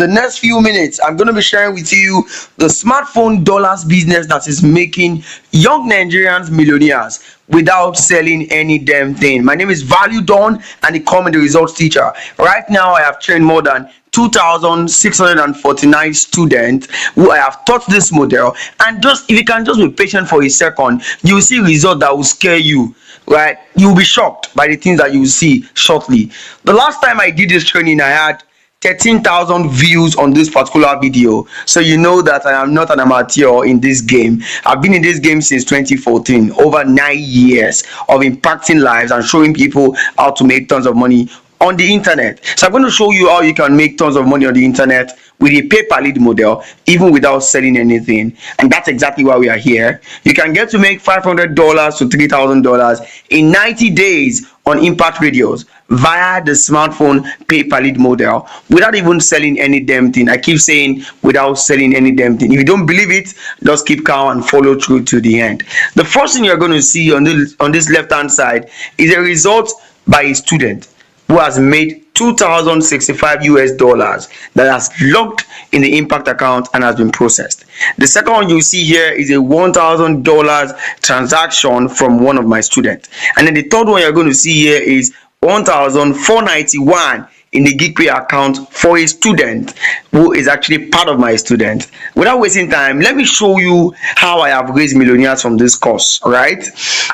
The next few minutes, I'm going to be sharing with you the smartphone dollars business that is making young Nigerians millionaires without selling any damn thing. My name is Value Dawn, and the comedy results teacher. Right now, I have trained more than 2,649 students who I have taught this model. And just if you can just be patient for a second, you will see results that will scare you. Right? You will be shocked by the things that you will see shortly. The last time I did this training, I had 13,000 views on this particular video, so you know that I am not an amateur in this game. I've been in this game since 2014, over 9 years of impacting lives and showing people how to make tons of money on the internet. So I'm going to show you how you can make tons of money on the internet with a pay-per-lead model, even without selling anything. And that's exactly why we are here. You can get to make $500 to $3,000 in 90 days on impact radios via the smartphone pay-per-lead model without even selling any damn thing. I keep saying without selling any damn thing. If you don't believe it, just keep calm and follow through to the end. The first thing you're going to see on this left-hand side is a result by a student who has made 2,065 US dollars that has logged in the impact account and has been processed. The second one you see here is a $1,000 transaction from one of my students. And then the third one you're going to see here is 1,491 in the GeekPay account for a student who is actually part of my student. Without wasting time, let me show you how I have raised millionaires from this course. All right,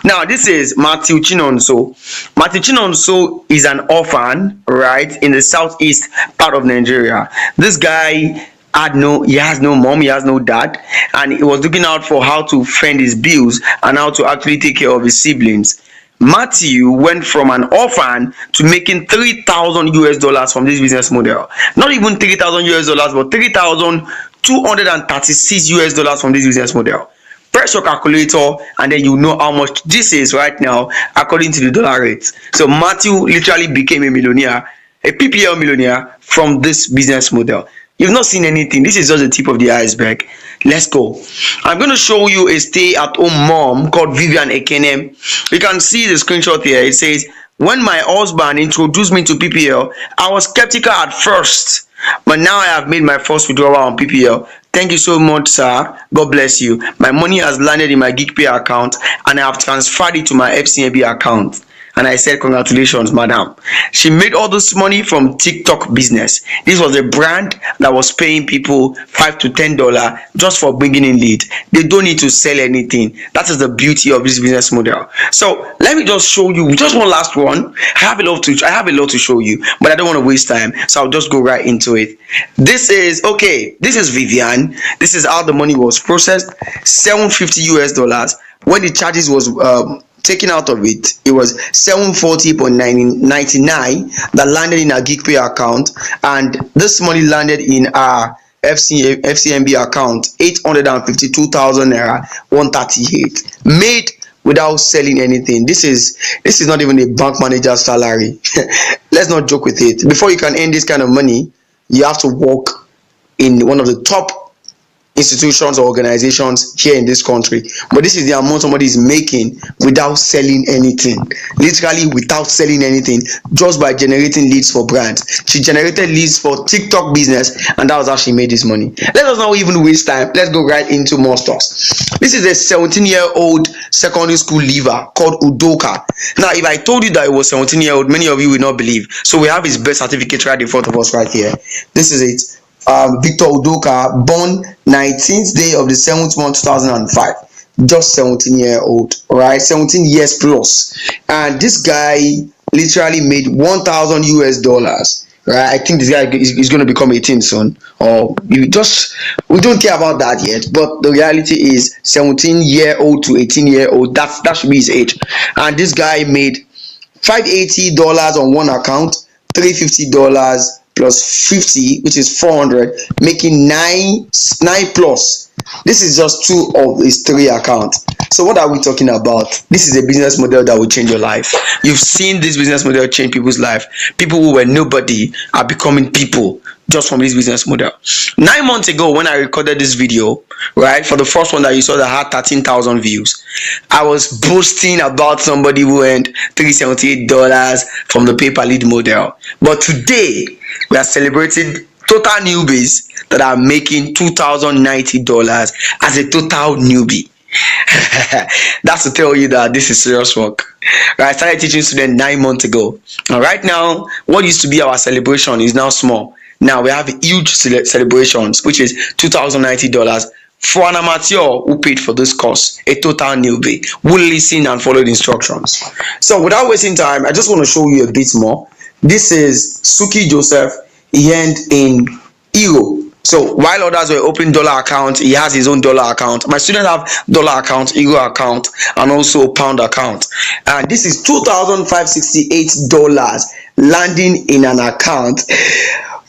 now this is Matthew Chinonso. Matthew Chinonso is an orphan, right, in the southeast part of Nigeria. This guy he has no mom, he has no dad, and he was looking out for how to fend his bills and how to actually take care of his siblings. Matthew went from an orphan to making 3,000 US dollars from this business model. Not even 3,000 US dollars, but 3,236 US dollars from this business model. Press your calculator and then you know how much this is right now according to the dollar rate. So Matthew literally became a millionaire, a PPL millionaire from this business model. You've not seen anything. This is just the tip of the iceberg. Let's go. I'm going to show you a stay-at-home mom called Vivian Ekenem. You can see the screenshot here. It says, when my husband introduced me to PPL, I was skeptical at first, but now I have made my first withdrawal on PPL. Thank you so much, sir. God bless you. My money has landed in my GeekPay account and I have transferred it to my FCMB account. And I said, congratulations, madam. She made all this money from TikTok business. This was a brand that was paying people $5 to $10 just for bringing in lead. They don't need to sell anything. That is the beauty of this business model. So let me just show you just one last one. I have a lot to show you, but I don't want to waste time. So I'll just go right into it. This is Vivian. This is how the money was processed. $750 US dollars. When the charges was taken out of it, it was 740.99 that landed in our GeekPay account, and this money landed in our FCMB account, 852,000 naira 138, made without selling anything. This is not even a bank manager's salary. Let's not joke with it. Before you can earn this kind of money, you have to work in one of the top institutions or organizations here in this country. But this is the amount somebody is making without selling anything, literally without selling anything, just by generating leads for brands. She generated leads for TikTok business, and that was how she made this money. Let us not even waste time. Let's go right into more stuff. This is a 17-year-old secondary school leaver called Udoka. Now, if I told you that it was 17-year-old, many of you will not believe. So we have his birth certificate right in front of us right here. This is it. Victor Udoka, born 19th day of the 7th month 2005, just 17-year-old, right? 17 years plus, and this guy literally made 1,000 US dollars, right? I think this guy is going to become 18 soon, or we don't care about that yet. But the reality is 17-year-old to 18-year-old, that should be his age. And this guy made $580 on one account, $350 plus 50, which is 400, making 9 plus. This is just 2 of his 3 accounts. So what are we talking about? This is a business model that will change your life. You've seen this business model change people's life. People who were nobody are becoming people just from this business model. 9 months ago, when I recorded this video, right, for the first one that you saw that had 13,000 views, I was boasting about somebody who earned $378 from the pay-per-lead model. But today, we are celebrating total newbies that are making $2,090 as a total newbie. That's to tell you that this is serious work. Right, I started teaching students 9 months ago, and right now what used to be our celebration is now small. Now we have huge celebrations, which is $2,090 for an amateur who paid for this course, a total newbie who listened and followed instructions. So without wasting time, I just want to show you a bit more. This is Suki Joseph. He earned in euro. So while others were opening dollar account, he has his own dollar account. My students have dollar account, euro account, and also pound account. And this is $2,568 landing in an account.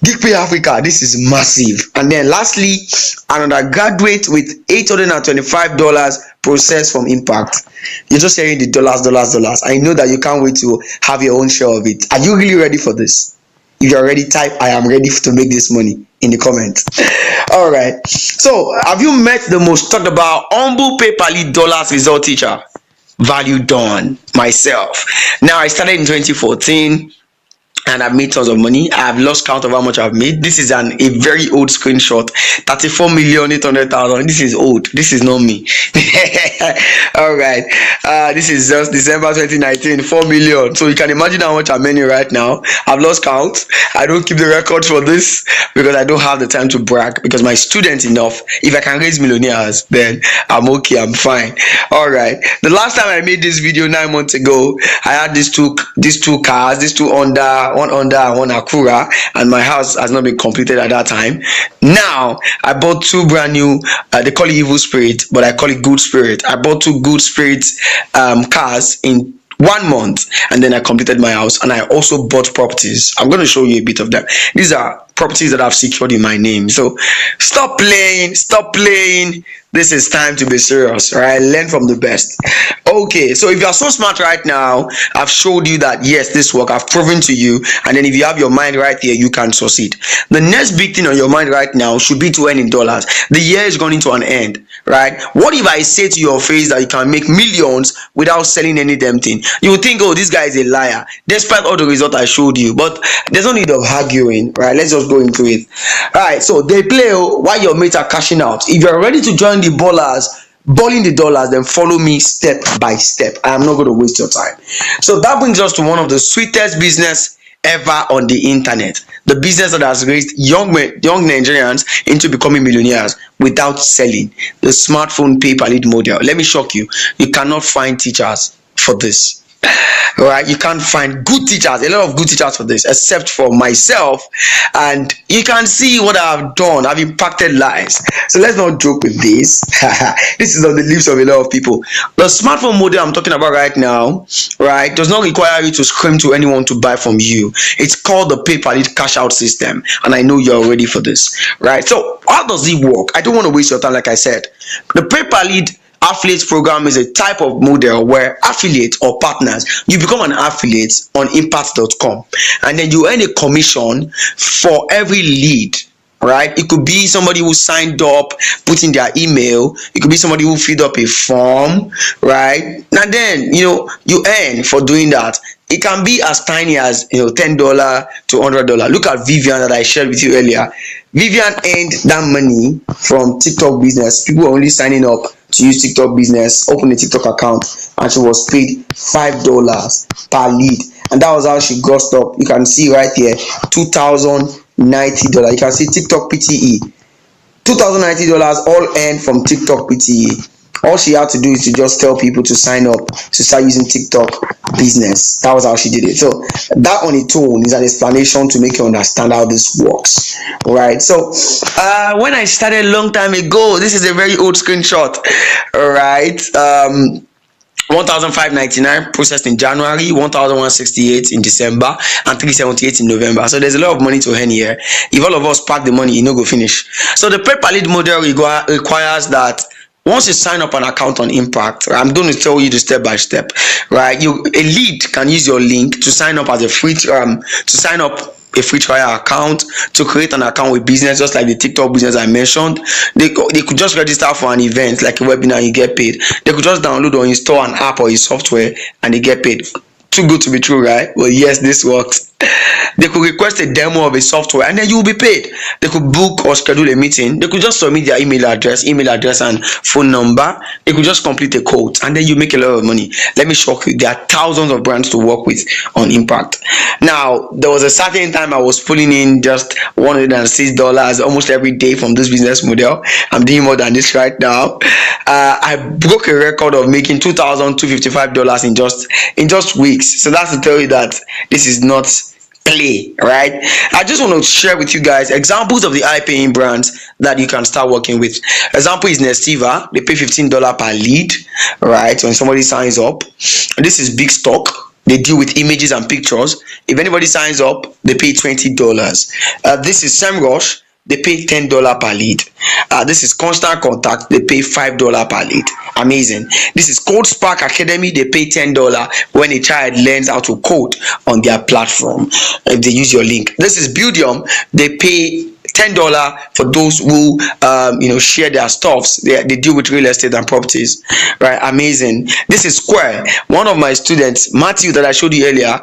Geekpay Africa, this is massive. And then lastly, an undergraduate with $825 processed from Impact. You're just hearing the dollars. I know that you can't wait to have your own share of it. Are you really ready for this? If you're ready, type I am ready to make this money in the comments. All right. So have you met the most talked about humble PayPal dollars result teacher? Value done, myself. Now I started in 2014. And I've made tons of money. I've lost count of how much I've made. This is a very old screenshot. 34,800,000. This is old. This is not me. All right. This is just December 2019. 4 million. So you can imagine how much I'm earning right now. I've lost count. I don't keep the record for this because I don't have the time to brag. Because my students enough. If I can raise millionaires, then I'm okay. I'm fine. All right. The last time I made this video 9 months ago, I had these two cars, these two Honda. One Honda and one Acura, and my house has not been completed at that time. Now I bought two brand new, they call it Evil Spirit, but I call it Good Spirit. I bought two Good Spirit cars in 1 month, and then I completed my house. And I also bought properties. I'm going to show you a bit of them. These are properties that I've secured in my name. So stop playing. This is time to be serious, right? Learn from the best. Okay, so if you are so smart right now, I've showed you that yes, this work, I've proven to you. And then if you have your mind right here, you can succeed. The next big thing on your mind right now should be to earn in dollars. The year is going to an end, right? What if I say to your face that you can make millions without selling any damn thing? You will think, oh, this guy is a liar, despite all the results I showed you. But there's no need of arguing, right? Let's just go into it. All right, so they play while your mates are cashing out. If you're ready to join the balling the dollars, then follow me step by step. I am not going to waste your time. So that brings us to one of the sweetest business ever on the internet, the business that has raised young Nigerians into becoming millionaires without selling, the smartphone PayPal model. Let me shock you, you cannot find teachers for this. All right, you can't find good teachers, a lot of good teachers for this, except for myself. And you can see what I've done. I've impacted lives. So let's not joke with this. This is on the lips of a lot of people. The smartphone model I'm talking about right now, right, does not require you to scream to anyone to buy from you. It's called the PayPal cash out system, and I know you're ready for this, right? So how does it work? I don't want to waste your time. Like I said, the PayPal affiliate program is a type of model where affiliates or partners, you become an affiliate on impact.com, and then you earn a commission for every lead, right? It could be somebody who signed up, put in their email. It could be somebody who filled up a form, right? And then you earn for doing that. It can be as tiny as $10 to $100. Look at Vivian that I shared with you earlier. Vivian earned that money from TikTok business. People were only signing up to use TikTok business, open a TikTok account, and she was paid $5 per lead. And that was how she grossed up. You can see right here, $2,090. You can see TikTok PTE. $2,090 all earned from TikTok PTE. All she had to do is to just tell people to sign up to start using TikTok business. That was how she did it. So that on its own is an explanation to make you understand how this works. All right. So when I started a long time ago, this is a very old screenshot. All right. 1,599 processed in January, 1,168 in December, and 378 in November. So there's a lot of money to earn here. If all of us pack the money, you know, go finish. So the PayPal model requires that once you sign up an account on Impact, I'm going to tell you the step by step, right? A lead can use your link to sign up as a free trial account, to create an account with business, just like the TikTok business I mentioned. They could just register for an event like a webinar, you get paid. They could just download or install an app or a software and they get paid. Too good to be true, right? Well, yes, this works. They could request a demo of a software and then you will be paid. They could book or schedule a meeting. They could just submit their email address and phone number. They could just complete a quote and then you make a lot of money. Let me shock you. There are thousands of brands to work with on Impact. Now, there was a certain time I was pulling in just $106 almost every day from this business model. I'm doing more than this right now. I broke a record of making $2,255 in just weeks. So that's to tell you that this is not play, right? I just want to share with you guys examples of the high paying brands that you can start working with. Example is Nestiva. They pay $15 per lead, right, when somebody signs up. This is Big Stock. They deal with images and pictures. If anybody signs up, they pay $20. This is SEMrush. They pay $10 per lead. This is Constant Contact. They pay $5 per lead. Amazing. This is Code Spark Academy. They pay $10 when a child learns how to code on their platform if they use your link. This is Buildium. They pay $10 for those who share their stuffs. They deal with real estate and properties, right? Amazing. This is Square. One of my students, Matthew, that I showed you earlier,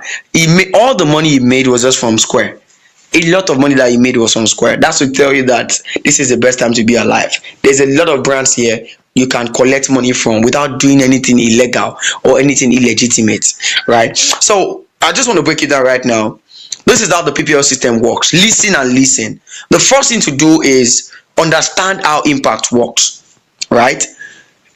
all the money he made was just from Square. A lot of money that he made was from Square. That's to tell you that this is the best time to be alive. There's a lot of brands here you can collect money from without doing anything illegal or anything illegitimate, right? So I just want to break it down right now. This is how the PPL system works. Listen and listen. The first thing to do is understand how Impact works, right?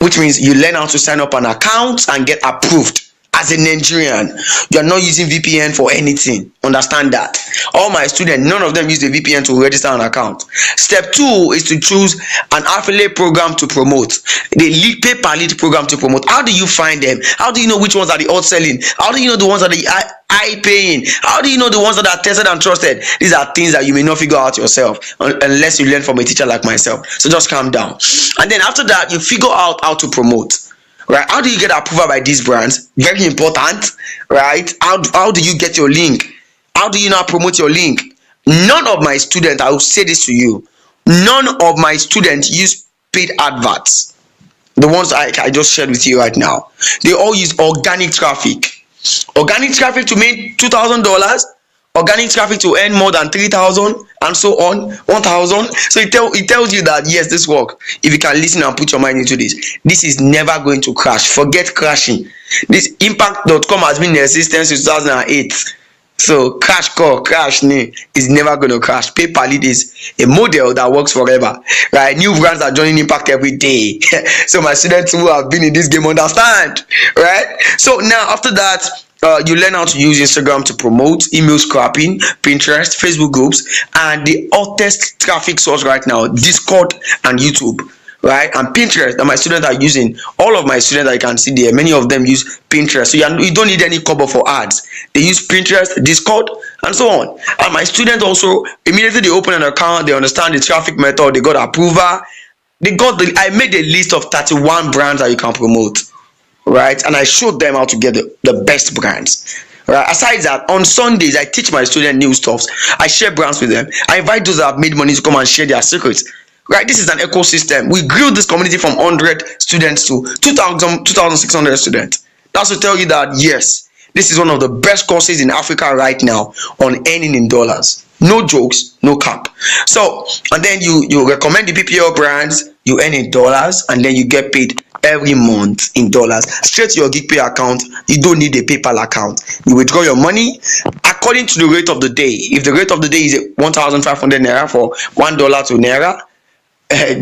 Which means you learn how to sign up an account and get approved. As a Nigerian, you are not using VPN for anything. Understand that. All my students, none of them use the VPN to register an account. Step 2 is to choose an affiliate program to promote. The pay per lead program to promote. How do you find them? How do you know which ones are the hot selling? How do you know the ones that are high paying? How do you know the ones that are tested and trusted? These are things that you may not figure out yourself unless you learn from a teacher like myself. So just calm down. And then after that, you figure out how to promote. Right? How do you get approval by these brands? Very important, right? How do you get your link? How do you now promote your link? None of my students, I will say this to you, none of my students use paid adverts. The ones I just shared with you right now. They all use organic traffic. Organic traffic to make $2,000. Organic traffic to earn more than 3,000 and so on, 1,000. So it tells you that yes, this works. If you can listen and put your mind into this is never going to crash. Forget crashing. This impact.com has been in existence since 2008. So crash is never going to crash. Pay per lead is a model that works forever, right? New brands are joining Impact every day. So my students who have been in this game understand, right? So now after that, you learn how to use Instagram to promote, email scrapping, Pinterest, Facebook groups, and the hottest traffic source right now, Discord and YouTube, right? And Pinterest that my students are using. All of my students that you can see there, many of them use Pinterest. So you don't need any cover for ads. They use Pinterest, Discord, and so on. And my students also, immediately they open an account, they understand the traffic method, they got approval. I made a list of 31 brands that you can promote. Right, and I showed them how to get the best brands. Right. Aside that, on Sundays I teach my students new stuff. I share brands with them. I invite those that have made money to come and share their secrets. Right, this is an ecosystem. We grew this community from 100 students to 2,600 students. That's to tell you that yes, this is one of the best courses in Africa right now on earning in dollars. No jokes, no cap. So, and then you recommend the PPL brands, you earn in dollars, and then you get paid every month in dollars straight to your GigPay account. You don't need a PayPal account. You withdraw your money according to the rate of the day. If the rate of the day is 1,500 naira for $1 to naira,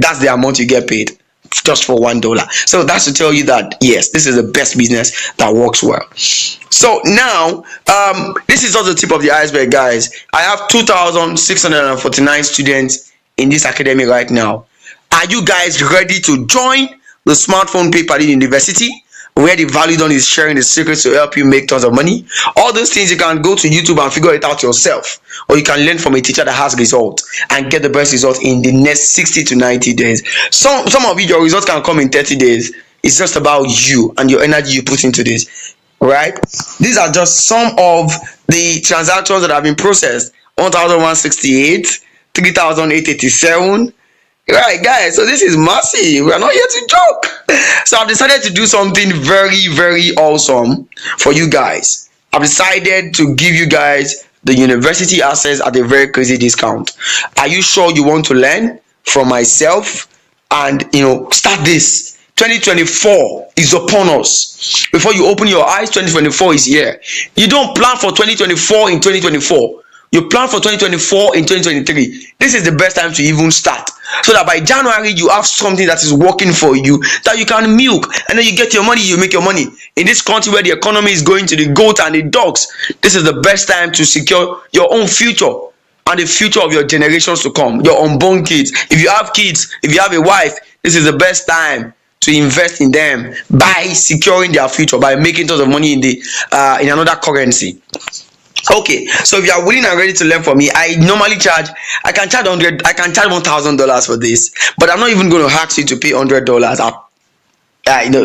that's the amount you get paid just for $1. So that's to tell you that yes, this is the best business that works well. So now this is just the tip of the iceberg, guys. I have 2,649 students in this academy right now. Are you guys ready to join the Smartphone Pay Per Lead University, where the value done is sharing the secrets to help you make tons of money? All those things you can go to YouTube and figure it out yourself, or you can learn from a teacher that has results and get the best results in the next 60 to 90 days. Some of you, your results can come in 30 days. It's just about you and your energy you put into this, right? These are just some of the transactions that have been processed. 1,168, 3,887. Right, guys, so this is massive. We are not here to joke. So I've decided to do something very, very awesome for you guys. I've decided to give you guys the university access at a very crazy discount. Are you sure you want to learn from myself and start this? 2024 is upon us. Before you open your eyes, 2024 is here. You don't plan for 2024 in 2024. You plan for 2024 in 2023. This is the best time to even start, so that by January you have something that is working for you, that you can milk, and then you get your money, you make your money. In this country where the economy is going to the goat and the dogs, this is the best time to secure your own future and the future of your generations to come, your unborn kids. If you have kids, if you have a wife, this is the best time to invest in them by securing their future, by making tons of money in another currency. Okay, so if you are willing and ready to learn from me, I can charge $1,000 for this, but I'm not even going to ask you to pay $100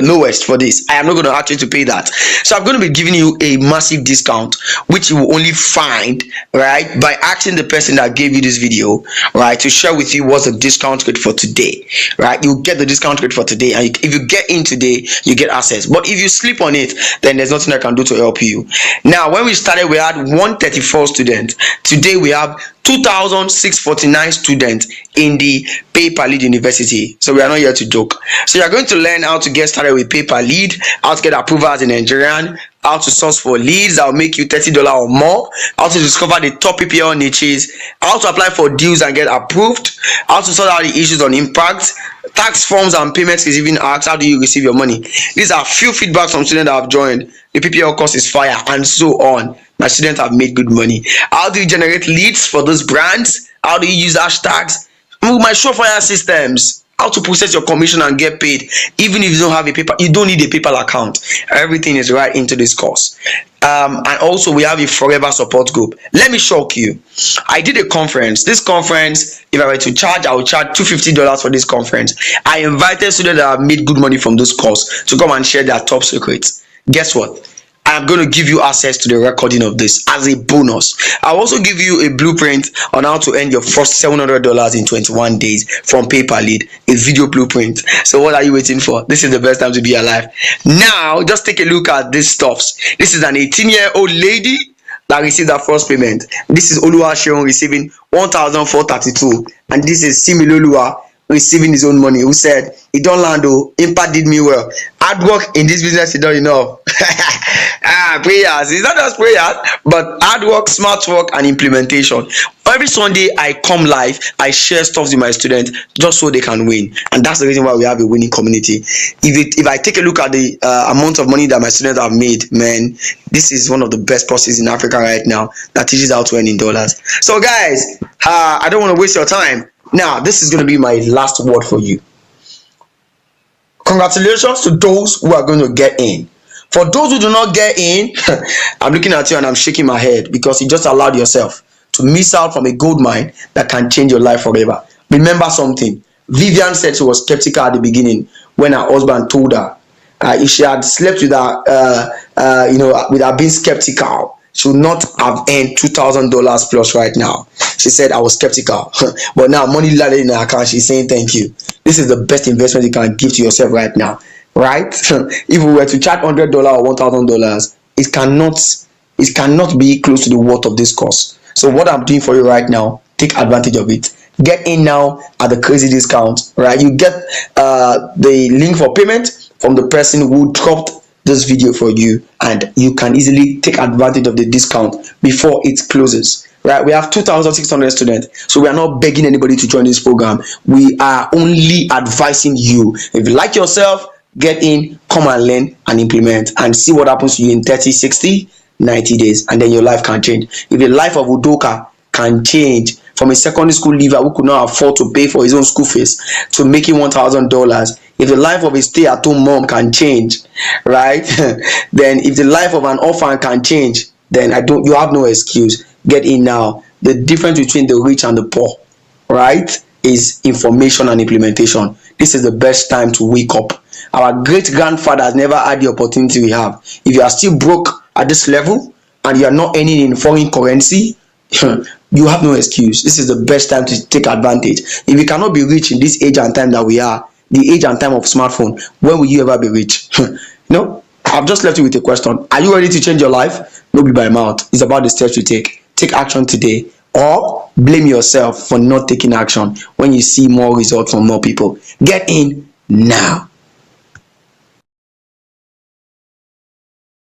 lowest for this. I am not going to ask you to pay that. So I'm going to be giving you a massive discount, which you will only find right by asking the person that gave you this video right to share with you what's the discount rate for today. Right, you get the discount rate for today, and if you get in today, you get access. But if you sleep on it, then there's nothing I can do to help you. Now, when we started, we had 134 students. Today we have 2,649 students in the EARNPERLEAD University. So we are not here to joke. So you are going to learn how to get started with EARNPERLEAD, how to get approval as a Nigerian, how to source for leads that will make you $30 or more, how to discover the top PPL niches, how to apply for deals and get approved, how to sort out the issues on impact, tax forms and payments is even asked, how do you receive your money. These are few feedbacks from students that have joined. The PPL course is fire, and so on. My students have made good money. How do you generate leads for those brands? How do you use hashtags? My Surefire systems, how to process your commission and get paid. Even if you don't have a paper, you don't need a PayPal account. Everything is right into this course. And also we have a forever support group. Let me shock you. I did a conference. This conference, if I were to charge, I would charge $250 for this conference. I invited students that have made good money from this course to come and share their top secrets. Guess what? I am going to give you access to the recording of this as a bonus. I'll also give you a blueprint on how to earn your first $700 in 21 days from EARNPERLEAD, a video blueprint. So what are you waiting for? This is the best time to be alive. Now, just take a look at these stuffs. This is an 18-year-old lady that received her first payment. This is Oluwaseun receiving $1,432, and this is Similolua receiving his own money, who said, "It don't land though, impact did me well. Hard work in this business is not enough." Prayers, it's not just prayers, but hard work, smart work, and implementation. Every Sunday I come live, I share stuff with my students just so they can win, and that's the reason why we have a winning community. If I take a look at the amount of money that my students have made, man, this is one of the best courses in Africa right now that teaches how to earn in dollars. So guys, I don't want to waste your time. Now, this is going to be my last word for you. Congratulations to those who are going to get in. For those who do not get in, I'm looking at you and I'm shaking my head, because you just allowed yourself to miss out from a gold mine that can change your life forever. Remember something. Vivian said she was skeptical at the beginning when her husband told her if she had slept with her, with her being skeptical, she would not have earned $2,000 plus right now. She said, "I was skeptical," but now money landed in her account. She's saying thank you. This is the best investment you can give to yourself right now, right? If we were to charge $100 or $1,000, it cannot be close to the worth of this course. So what I'm doing for you right now, take advantage of it. Get in now at the crazy discount, right? You get the link for payment from the person who dropped this video for you, and you can easily take advantage of the discount before it closes. Right, we have 2,600 students, so we are not begging anybody to join this program. We are only advising you. If you like yourself, get in, come and learn and implement, and see what happens to you in 30, 60, 90 days, and then your life can change. If the life of Udoka can change from a secondary school leaver who could not afford to pay for his own school fees to making $1,000, if the life of a stay-at-home mom can change, right, then if the life of an orphan can change, then you have no excuse. Get in now. The difference between the rich and the poor, right, is information and implementation. This is the best time to wake up. Our great grandfathers never had the opportunity we have. If you are still broke at this level and you are not earning in foreign currency, you have no excuse. This is the best time to take advantage. If you cannot be rich in this age and time that we are, the age and time of smartphone, when will you ever be rich? I've just left you with a question. Are you ready to change your life? No be by mouth. It's about the steps you take. take action today, or blame yourself for not taking action when you see more results from more people. Get in now.